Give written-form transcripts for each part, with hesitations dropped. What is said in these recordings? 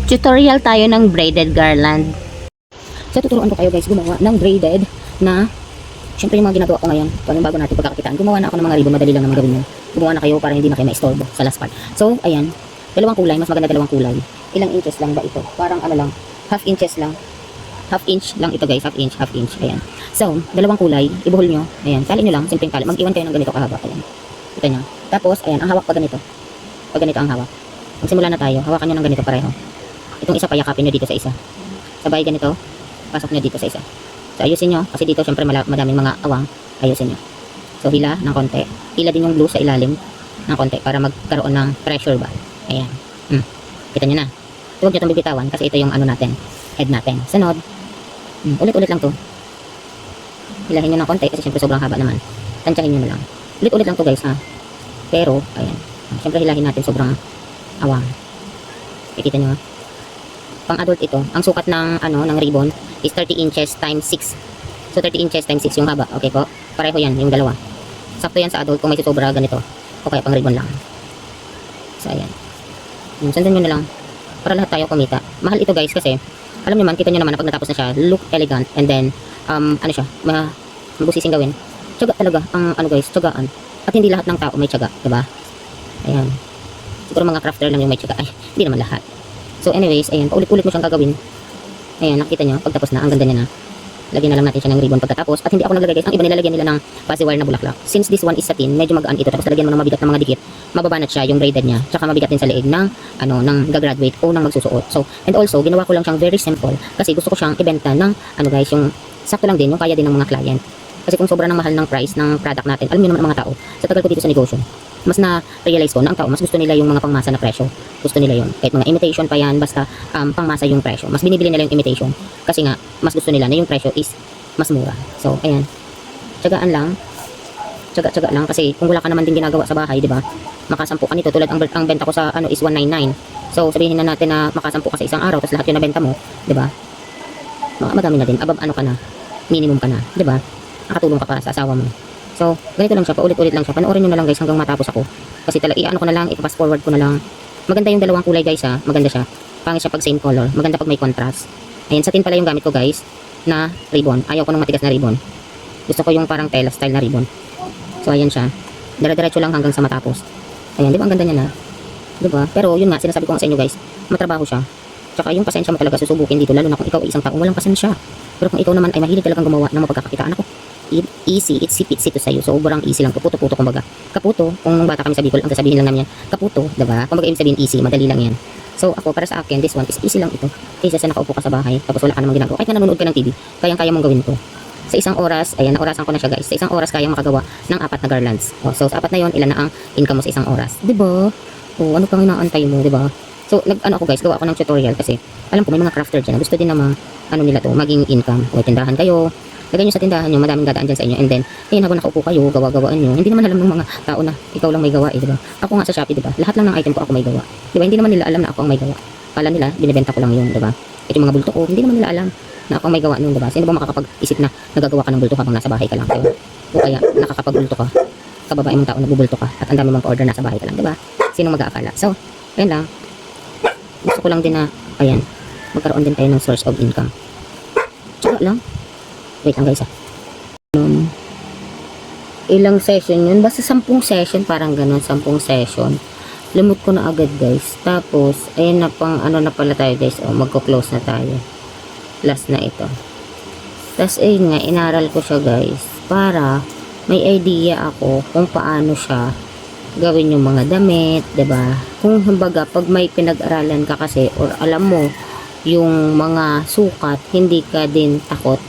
Tutorial tayo ng braided garland. So tuturuan ko kayo guys gumawa ng braided na, syempre yung mga ginagawa ko ngayon, kung bago natin pagkakakitaan, gumawa na ako ng mga ribbon, madali lang naman gawin yun. Gumawa na kayo para hindi na kayo ma-istorbo sa last part. So ayan, dalawang kulay, mas maganda dalawang kulay. Ilang inches lang ba ito? Parang ano lang, half inches lang. Half inch lang ito guys, half inch, ayan. So, dalawang kulay, ibuhol nyo, ayan, tali nyo lang, simpleng tali, mag-iwan kayo ng ganito kahaba, ayan. Kita nyo. Tapos, ayan, ang hawak pa ganito. Pag ganito ang hawak. Magsimula na tayo, hawakan nyo ng ganito pareho. Itong isa payakapin nyo dito sa isa. Sabay ganito, pasok nyo dito sa isa. So, ayusin nyo, kasi dito syempre madaming mga awang, ayusin nyo. So, hila ng konti. Hila din yung glue sa ilalim ng konti para magkaroon ng pressure ba. Ayan. Kita nyo na. Huwag nyo itong bibitawan kasi ito yung ano natin, head natin. Sunod. Ulit-ulit lang to. Hilahin nyo ng konti kasi syempre sobrang haba naman. Tansyahin nyo na lang. Ulit-ulit lang to guys ha. Pero, ayan. Syempre hilahin natin sobrang awang. Kikita nyo ha. Pang adult ito. Ang sukat ng ano ng ribbon is 30 inches times 6. So 30 inches times 6 yung haba. Okay po? Pareho yan yung dalawa. Sakto yan sa adult kung may sobra ganito. O kaya pang ribbon lang. So ayan. Sundan nyo na lang. Para lahat tayo kumita. Mahal ito guys kasi alam nyo man, kita nyo naman na pag natapos na siya, look elegant and then ano siya, mabusising gawin. Tiyaga talaga ang ano guys, tiyagaan. At hindi lahat ng tao may tiyaga, diba? Ayan. Siguro mga crafter lang yung may tiyaga. Ay, hindi naman lahat. So anyways, ayan, paulit-ulit mo siyang gagawin. Ayan, nakita nyo, pag tapos na, ang ganda niya na. Lagyan na lang natin siya ng ribbon pagkatapos. At hindi ako naglagay guys, ang iba nilalagyan nila ng fuzzy wire na bulaklak. Since this one is satin, medyo magaan ito. Tapos lagyan mo ng mabigat na mga dikit, mababanat siya yung braided niya. Tsaka mabigat din sa leeg ng, ng gagraduate o ng magsusuot. So, and also, ginawa ko lang siyang very simple. Kasi gusto ko siyang ibenta ng, guys, yung sakto lang din, yung kaya din ng mga client. Kasi kung sobra ng mahal ng price ng product natin, alam niyo naman ang mga tao, sa tagal ko dito sa negosyo, mas na-realize ko na ang tao, mas gusto nila yung mga pangmasa na presyo. Gusto nila yun. Kahit mga imitation pa yan, basta pangmasa yung presyo. Mas binibili nila yung imitation. Kasi nga, mas gusto nila na yung presyo is mas mura. So, ayan. Tiyagaan lang. Tiyaga lang. Kasi kung wala ka naman din ginagawa sa bahay, di ba? Makasampu ka nito. Tulad ang benta ko sa is 199. So, sabihin na natin na makasampu ka sa isang araw, tapos lahat yun na benta mo, di ba? Madami na din. Above ano ka na. Minimum ka na. Di ba? Nakatulong ka pa sa asawa mo. So, ganito lang siya, paulit-ulit lang siya. Panoorin nyo na lang guys hanggang matapos ako. Kasi talaga, ko na lang, ipa-fast forward ko na lang. Maganda yung dalawang kulay guys ha. Maganda siya. Pangit siya pag same color. Maganda pag may contrast. Ayan, satin pala yung gamit ko guys na ribbon. Ayaw ko ng matigas na ribbon. Gusto ko yung parang tela style na ribbon. So, ayan siya. Dire-diretso lang hanggang sa matapos. Ayan, di ba ang ganda niya na? Di ba? Pero yun nga, sinasabi ko nga sa inyo guys, matrabaho siya. Tsaka yung pasensya mo talaga susubukin dito, lalo na kung ikaw ay isang taong walang pasensya. Pero kung ikaw naman ay mahilig talagang gumawa ng mapagkakakitaan, ako, easy, it's sipit-sito sa'yo. So, sobrang easy lang. Kaputo-puto, kumbaga. Kaputo, kung bata kami sa Bicol, ang sasabihin lang namin yan, kaputo, diba? Kumbaga, ibig sabihin easy, madali lang yan. So, ako, para sa akin, this one is easy lang ito. Kaysa sa nakaupo ka sa bahay, tapos wala ka namang ginagawa. Kahit na nanonood ka ng TV, kayang-kaya mong gawin to. Sa isang oras, ayan, naorasan ko na siya guys. Sa isang oras, kayang makagawa ng 4 na garlands. O, so, sa 4 na yon, ilan na ang income mo sa isang oras? Diba? O, ano pang inaantay mo, diba? So, ako guys, gawa ako ng tutorial kasi alam ko may mga crafter dyan na gusto din naman, nila to, maging income. O, tindahan kayo, lagay nyo sa tindahan nyo, madaming dadaan dyan sa inyo, and then, ayun, habang nakaupo kayo, gawa-gawaan nyo, hindi naman alam ng mga tao na ikaw lang may gawa, diba? Ako nga sa Shopee, diba? Lahat lang ng item ko ako may gawa. Diba? Hindi naman nila alam na ako ang may gawa. Kala nila, binibenta ko lang yun, diba? Ito yung mga bulto ko, hindi naman nila alam na ako ang may gawa nun, diba? Sino ba makakapag-isip na nagagawa ka ng bulto habang nasa bahay ka lang, diba? O kaya, nakakapag-bulto ka, kababae mong tao, nagbubulto ka, at ang dami mong pa-order nasa bahay ka lang, diba? Sino mag-aakala? So, ayun lang. Gusto ko lang din na, ayan, magkaroon din tayo ng source of income. Tsaka lang. Wait lang guys ilang session yun? Basta 10 session, parang ganun, 10 session. Lumot ko na agad guys. Tapos, ayun na pang, na pala tayo guys. O, magko-close na tayo. Last na ito. Tapos, ayun nga, inaral ko siya guys. Para, may idea ako kung paano siya gawin yung mga damit, diba? Kung kumbaga, pag may pinag-aralan ka kasi, or alam mo, yung mga sukat, hindi ka din takot,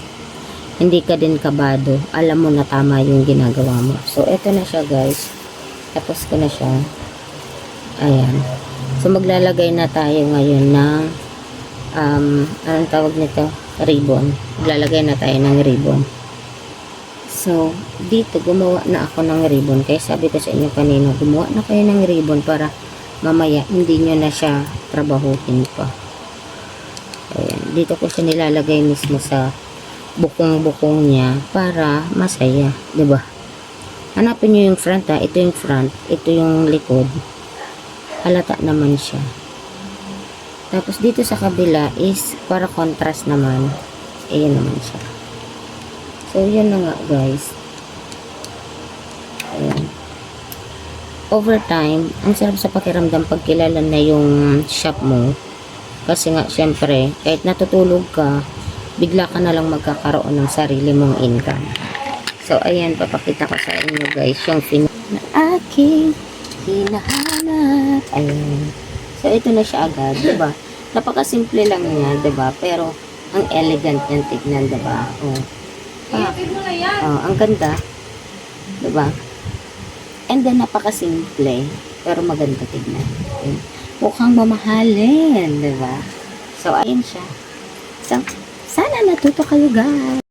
hindi ka din kabado, alam mo na tama yung ginagawa mo. So, eto na siya guys. Tapos ko na siya. Ayan. So, maglalagay na tayo ngayon ng, anong tawag nito? Ribbon. Maglalagay na tayo ng ribbon. So, dito gumawa na ako ng ribbon. Kaya sabi ko sa inyo kanina, gumawa na kayo ng ribbon para mamaya hindi nyo na siya trabahuhin pa. Ayan. Dito ko siya nilalagay mismo sa bukong-bukong niya para masaya. Diba? Hanapin nyo yung front ha. Ito yung front. Ito yung likod. Halata naman siya. Tapos dito sa kabila is para contrast naman. Ayan naman siya. So, yan na nga guys. Ayan. Over time, ang sarap sa pakiramdam pag kilala na yung shop mo. Kasi nga, syempre, kahit natutulog ka, bigla ka na lang magkakaroon ng sarili mong income. So, ayan, papakita ko sa inyo guys, yung na aking hinahanap. Ayan. So, ito na siya agad, diba? Napakasimple lang niya, diba? Pero, ang elegant yan tignan, diba? Oh. Ang ganda. Diba? And then, napakasimple. Pero maganda tignan. Ayan. Mukhang mamahalin, diba? So, ayun siya. So, sana natuto kayo guys.